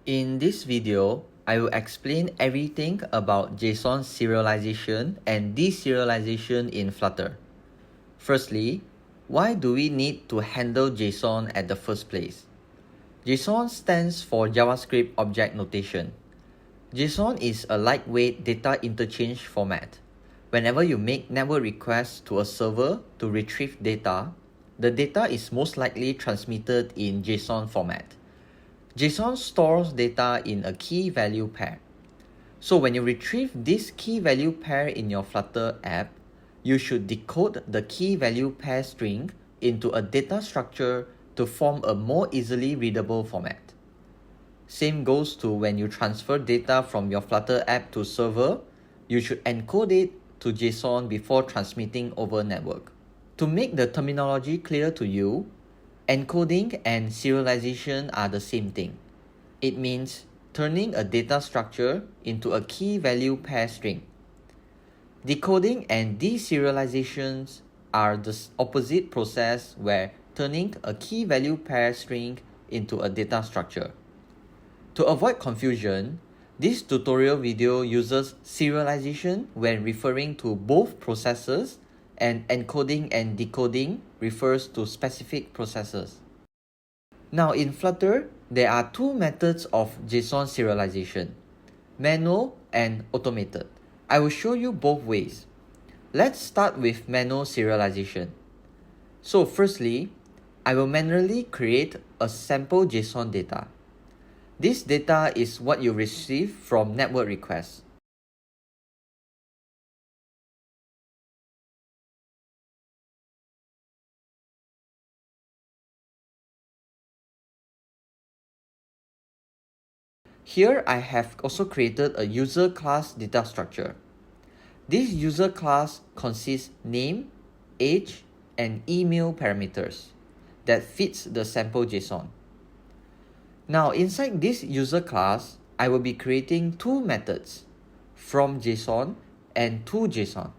In this video, I will explain everything about JSON serialization and deserialization in Flutter. Firstly, why do we need to handle JSON at the first place? JSON stands for JavaScript Object Notation. JSON is a lightweight data interchange format. Whenever you make network requests to a server to retrieve data, the data is most likely transmitted in JSON format. JSON stores data in a key value pair. So when you retrieve this key value pair in your Flutter app, you should decode the key value pair string into a data structure to form a more easily readable format. Same goes to when you transfer data from your Flutter app to server, you should encode it to JSON before transmitting over network. To make the terminology clear to you, encoding and serialization are the same thing. It means turning a data structure into a key value pair string. Decoding and deserializations are the opposite process, where turning a key value pair string into a data structure. To avoid confusion, this tutorial video uses serialization when referring to both processes, and encoding and decoding refers to specific processes. Now in Flutter, there are two methods of JSON serialization: manual and automated. I will show you both ways. Let's start with manual serialization. So firstly, I will manually create a sample JSON data. This data is what you receive from network requests. Here I have also created a user class data structure. This user class consists name, age, and email parameters that fits the sample JSON. Now inside this user class, I will be creating two methods, from JSON and to JSON.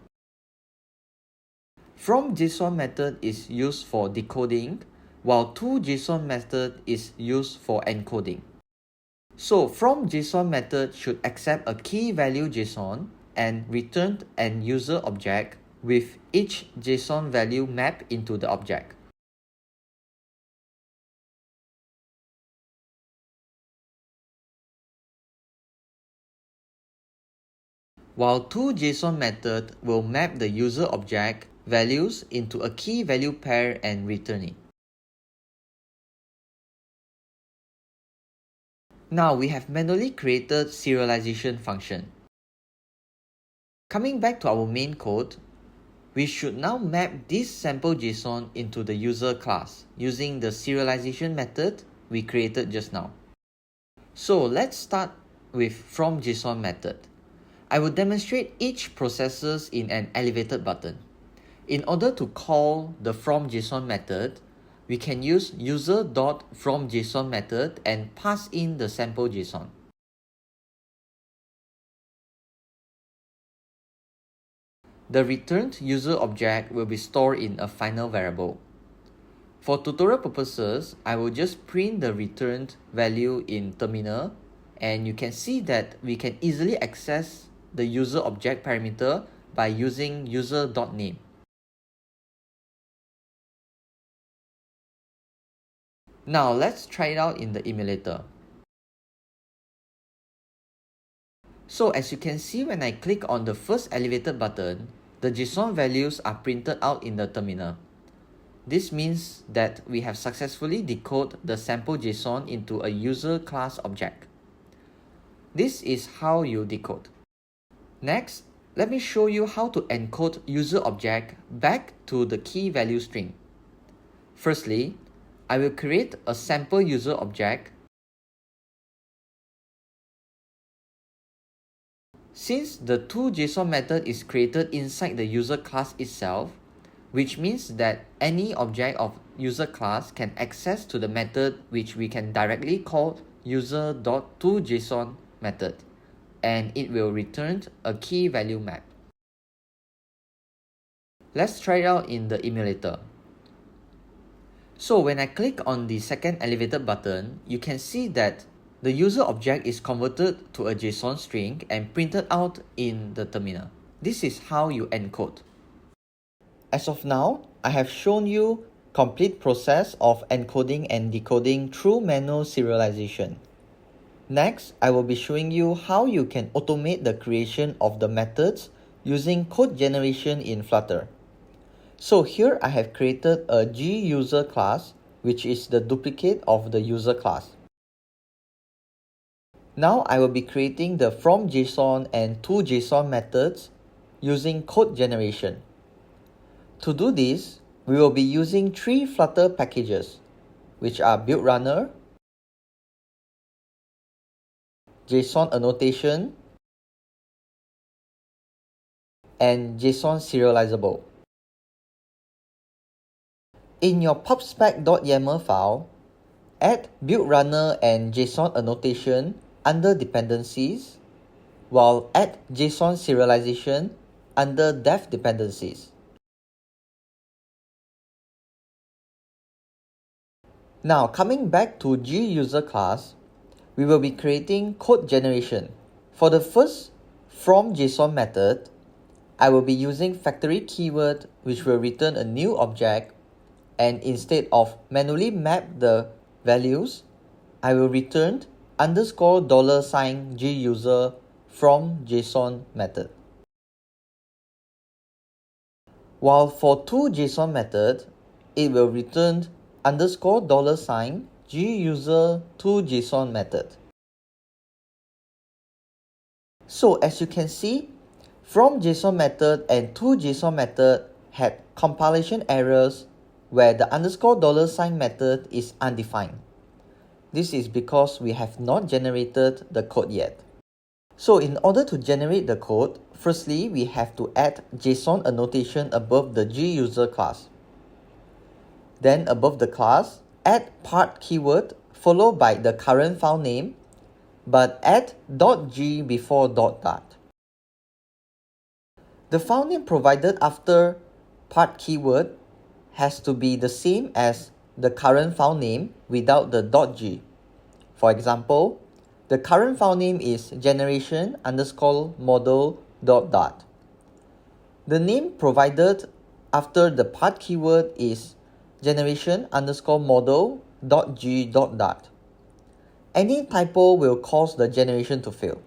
From JSON method is used for decoding, while to JSON method is used for encoding. So from JSON method should accept a key value JSON and return an user object with each JSON value mapped into the object. While toJSON method will map the user object values into a key value pair and return it. Now we have manually created serialization function. Coming back to our main code, we should now map this sample JSON into the user class using the serialization method we created just now. So let's start with from JSON method. I will demonstrate each processes in an elevated button. In order to call the from JSON method, we can use user.fromJSON method and pass in the sample JSON. The returned user object will be stored in a final variable. For tutorial purposes, I will just print the returned value in terminal, and you can see that we can easily access the user object parameter by using user.name. Now let's try it out in the emulator. So as you can see, when I click on the first elevated button, the JSON values are printed out in the terminal. This means that we have successfully decoded the sample JSON into a user class object. This is how you decode. Next, let me show you how to encode user object back to the key value string. Firstly, I will create a sample user object. Since the toJSON method is created inside the user class itself, which means that any object of user class can access to the method, which we can directly call user.toJSON method, and it will return a key value map. Let's try it out in the emulator. So when I click on the second elevated button, you can see that the user object is converted to a JSON string and printed out in the terminal. This is how you encode. As of now, I have shown you complete process of encoding and decoding through manual serialization. Next, I will be showing you how you can automate the creation of the methods using code generation in Flutter. So here I have created a GUser class, which is the duplicate of the user class. Now I will be creating the from.json and to.json methods using code generation. To do this, we will be using three Flutter packages, which are build runner, JSON annotation, and JSON serializable. In your pubspec.yaml file, add build runner and JSON annotation under dependencies, while add JSON serialization under dev dependencies. Now coming back to GUser class, we will be creating code generation. For the first from.json method, I will be using factory keyword, which will return a new object, and instead of manually map the values, I will return underscore $ GUser from JSON method. While for to.json method, it will return underscore $ GUser to.json method. So as you can see, from.json method and to.json method had compilation errors where the underscore $ method is undefined. This is because we have not generated the code yet. So in order to generate the code, firstly we have to add JSON annotation above the GUser class. Then above the class, add part keyword followed by the current file name, but add .g before .dart. The file name provided after part keyword has to be the same as the current file name without the .g. For example, the current file name is generation underscore model.dart. The name provided after the part keyword is generation underscore model.g.dart. Any typo will cause the generation to fail.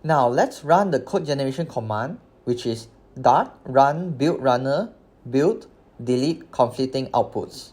Now let's run the code generation command, which is dart run build runner build delete conflicting outputs.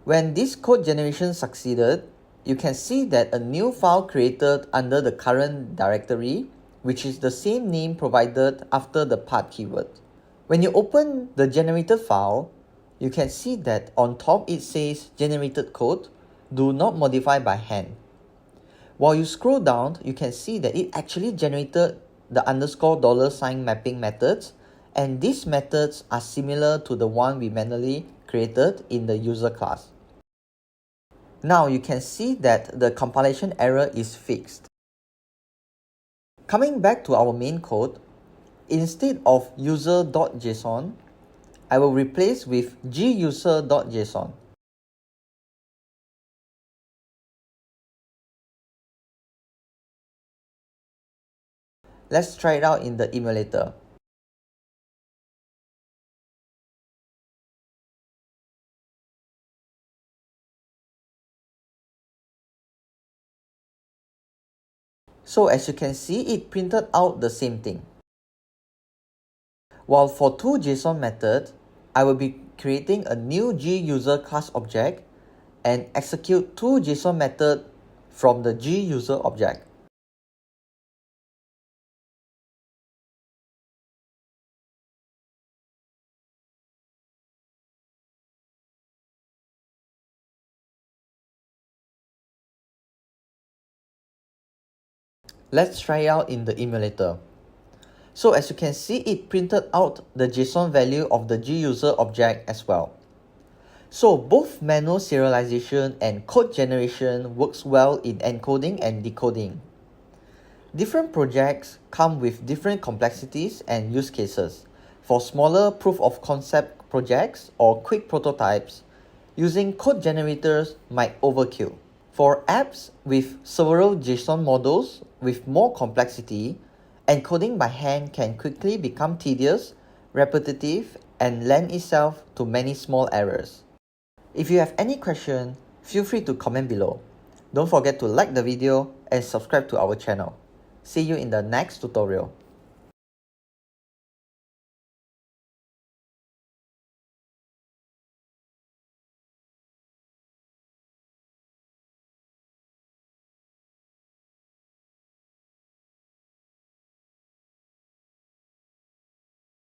When this code generation succeeded, you can see that a new file created under the current directory, which is the same name provided after the part keyword. When you open the generated file, you can see that on top it says generated code, do not modify by hand. While you scroll down, you can see that it actually generated the underscore $ mapping methods, and these methods are similar to the one we manually created in the user class. Now you can see that the compilation error is fixed. Coming back to our main code, instead of user.json, I will replace with guser.json. Let's try it out in the emulator. So as you can see, it printed out the same thing. While for to.json method, I will be creating a new guser class object and execute to.json method from the guser object. Let's try it out in the emulator. So as you can see, it printed out the JSON value of the GUser object as well. So both manual serialization and code generation works well in encoding and decoding. Different projects come with different complexities and use cases. For smaller proof of concept projects or quick prototypes, using code generators might overkill. For apps with several JSON models with more complexity, encoding by hand can quickly become tedious, repetitive, and lend itself to many small errors. If you have any question, feel free to comment below. Don't forget to like the video and subscribe to our channel. See you in the next tutorial.